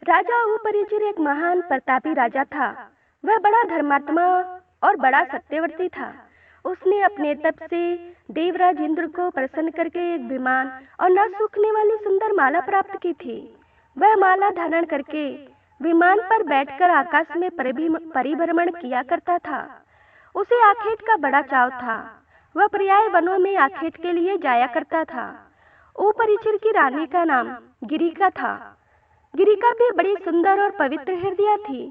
राजा उपरिचर एक महान प्रतापी राजा था। वह बड़ा धर्मात्मा और बड़ा सत्यवर्ती था। उसने अपने तप से देवराज इंद्र को प्रसन्न करके एक विमान और न सूखने वाली सुंदर माला प्राप्त की थी। वह माला धारण करके विमान पर बैठकर आकाश में परिभ्रमण किया करता था। उसे आखेट का बड़ा चाव था। वह पर्याय वनों में आखेट के लिए जाया करता था। उपरिचर की रानी का नाम गिरिका था। गिरिका भी बड़ी सुंदर और पवित्र हृदय थी।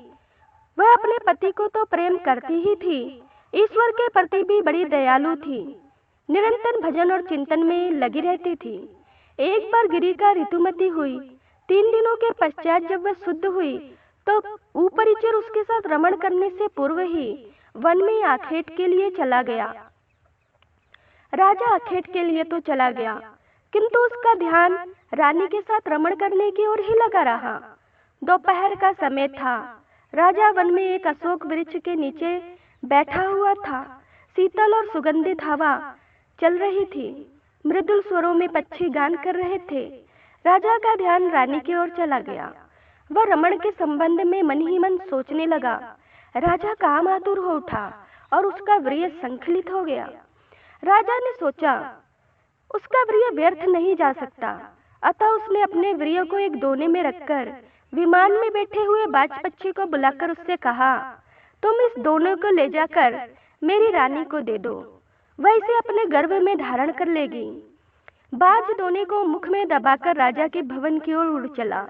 वह अपने पति को तो प्रेम करती ही थी, ईश्वर के प्रति भी बड़ी दयालु थी। निरंतर भजन और चिंतन में लगी रहती थी। एक बार गिरिका ऋतुमती हुई। 3 दिनों के पश्चात जब वह शुद्ध हुई तो उपरिचर उसके साथ रमण करने से पूर्व ही वन में आखेट के लिए चला गया। राजा आखेट के लिए तो चला गया, किंतु उसका ध्यान रानी के साथ रमण करने की ओर ही लगा रहा। दोपहर का समय था। राजा वन में एक अशोक वृक्ष के नीचे बैठा हुआ था। शीतल और सुगंधित हवा चल रही थी। मृदुल स्वरों में पक्षी गान कर रहे थे। राजा का ध्यान रानी की ओर चला गया। वह रमण के संबंध में मन ही मन सोचने लगा। राजा काम आतुर हो उठा और उसका वीर्य संखलित हो गया। राजा ने सोचा, उसका वीर्य व्यर्थ नहीं जा सकता। अतः उसने अपने वीर्य को एक दोने में रखकर विमान में बैठे हुए बाज पक्षी को बुलाकर उससे कहा, तुम इस दोने को ले जाकर मेरी रानी को दे दो, वह इसे अपने गर्भ में धारण कर लेगी। बाज दोने को मुख में दबाकर राजा के भवन की ओर उड़ चला।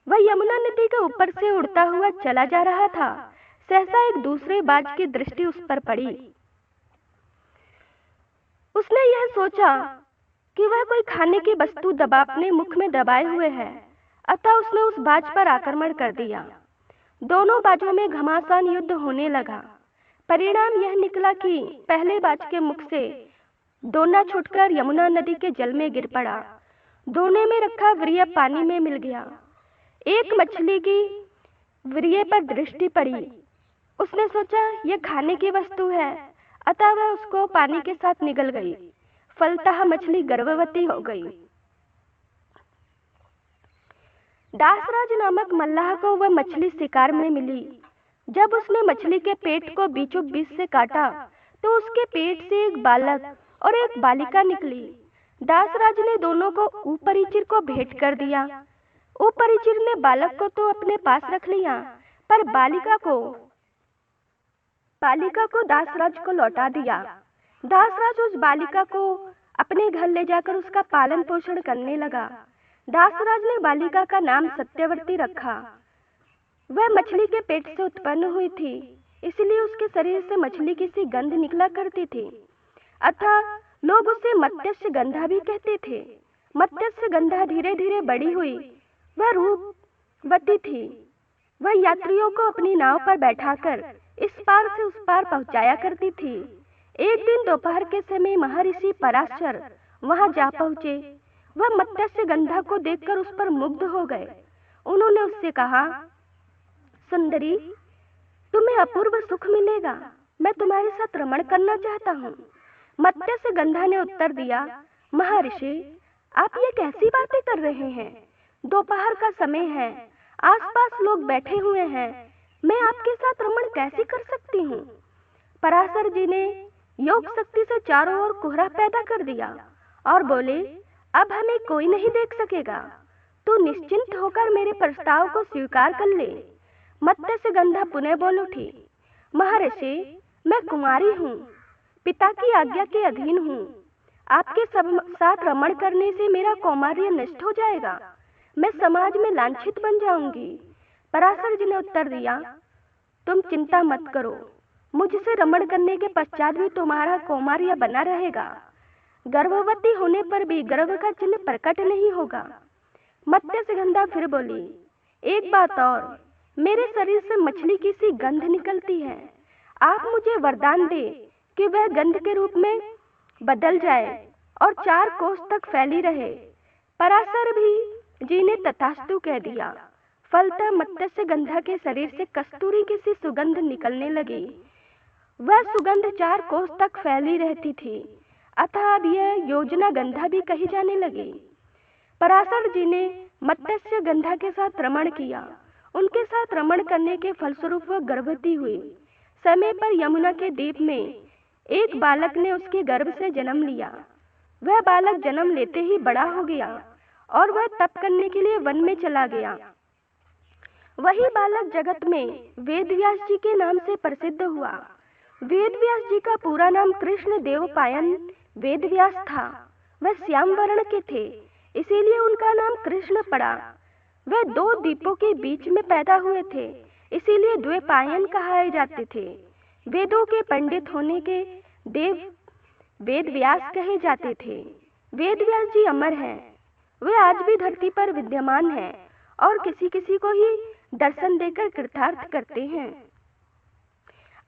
वह यमुना नदी के ऊपर से उड़ता हुआ चला जा रहा था। सहसा एक दूसरे बाज की दृष्टि उस पर पड़ी। उसने यह सोचा कि वह कोई खाने की वस्तु अपने मुख में दबाए हुए है। अतः उसने उस बाज पर आक्रमण कर दिया। दोनों बाजों में घमासान युद्ध होने लगा। परिणाम यह निकला कि पहले बाज के मुख से दोना छूटकर यमुना नदी के जल में गिर पड़ा। दोने में रखा वीर्य पानी में मिल गया। एक मछली की वीर्य पर दृष्टि पड़ी। उसने सोचा, यह खाने की वस्तु है, अतः वह उसको पानी के साथ निगल गई। फलतः मछली गर्भवती हो गई। दासराज नामक मल्लाह को वह मछली शिकार में मिली। जब उसने मछली के पेट को बीचों बीच से काटा तो उसके पेट से एक बालक और एक बालिका निकली। दासराज ने दोनों को उपरिचर को भेंट कर दिया। उपरिचर ने बालक को तो अपने पास रख लिया, पर बालिका को दासराज को लौटा दिया। दासराज उस बालिका को अपने घर ले जाकर उसका पालन पोषण करने लगा। दासराज ने बालिका का नाम सत्यवर्ती रखा। वह मछली के पेट से उत्पन्न हुई थी, इसलिए उसके शरीर से मछली की सी गंध निकला करती थी। अतः लोग उसे मत्स्य गंधा भी कहते थे। मत्स्य गंधा धीरे धीरे बड़ी हुई। वह रूपवती थी। वह यात्रियों को अपनी नाव पर बैठाकर इस पार से उस पार पहुंचाया करती थी। एक दिन दोपहर के समय महर्षि पराशर वहां जा पहुंचे। वह मत्स्य गंधा को देखकर उस पर मुग्ध हो गए। उन्होंने उससे कहा, सुंदरी, तुम्हें अपूर्व सुख मिलेगा। मैं तुम्हारे साथ रमण करना चाहता हूँ। मत्स्य गंधा ने उत्तर दिया, महर्षि, आप ये कैसी बातें कर रहे हैं? दोपहर का समय है, आसपास लोग बैठे हुए हैं, मैं आपके साथ रमण कैसे कर सकती हूँ? पराशर जी ने योग शक्ति से चारों ओर कोहरा पैदा कर दिया और बोले, अब हमें कोई नहीं देख सकेगा। तू निश्चिंत होकर मेरे प्रस्ताव को स्वीकार कर ले। मत्स्य गंधा पुनः बोल उठी, महर्षि, मैं कुमारी हूँ, पिता की आज्ञा के अधीन हूँ। आपके साथ रमण करने से मेरा कौमार्य नष्ट हो जाएगा। मैं समाज में लांछित बन जाऊंगी। पराशर जी ने उत्तर दिया, तुम चिंता मत करो, मुझसे रमण करने के पश्चात भी तुम्हारा कौमार्य बना रहेगा। गर्भवती होने पर भी गर्भ का चिन्ह प्रकट नहीं होगा। मत्स्य गंधा फिर बोली, एक बात और, मेरे शरीर से मछली की सी गंध निकलती है। आप मुझे वरदान दे कि वह गंध के रूप में बदल जाए और 4 कोस तक फैली रहे। पराशर भी जी ने तथास्तु कह दिया। फलतः मत्स्य गंधा के शरीर से कस्तूरी की सी सुगंध निकलने लगी। वह सुगंध 4 कोस तक फैली रहती थी। अतः अब यह योजना गंधा भी कही जाने लगी। पराशर जी ने मत्स्य गंधा के साथ रमण किया। उनके साथ रमण करने के फलस्वरूप वह गर्भवती हुई। समय पर यमुना के द्वीप में एक बालक ने उसके गर्भ से जन्म लिया। वह बालक जन्म लेते ही बड़ा हो गया और वह तप करने के लिए वन में चला गया। वही बालक जगत में वेदव्यास जी के नाम से प्रसिद्ध हुआ। वेदव्यास जी का पूरा नाम कृष्ण देवपायन वेदव्यास था। वह श्याम वर्ण के थे, इसीलिए उनका नाम कृष्ण पड़ा। वह दो द्वीपों के बीच में पैदा हुए थे, इसीलिए द्वैपायन कहाए जाते थे। वेदों के पंडित होने के देव वेदव्यास कहे जाते थे। वेदव्यास जी अमर हैं। वे आज भी धरती पर विद्यमान हैं और किसी किसी को ही दर्शन देकर कृतार्थ करते हैं।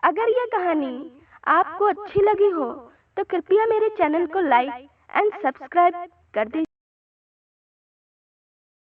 अगर यह कहानी आपको अच्छी लगी हो तो कृपया मेरे चैनल को लाइक एंड सब्सक्राइब कर दीजिए।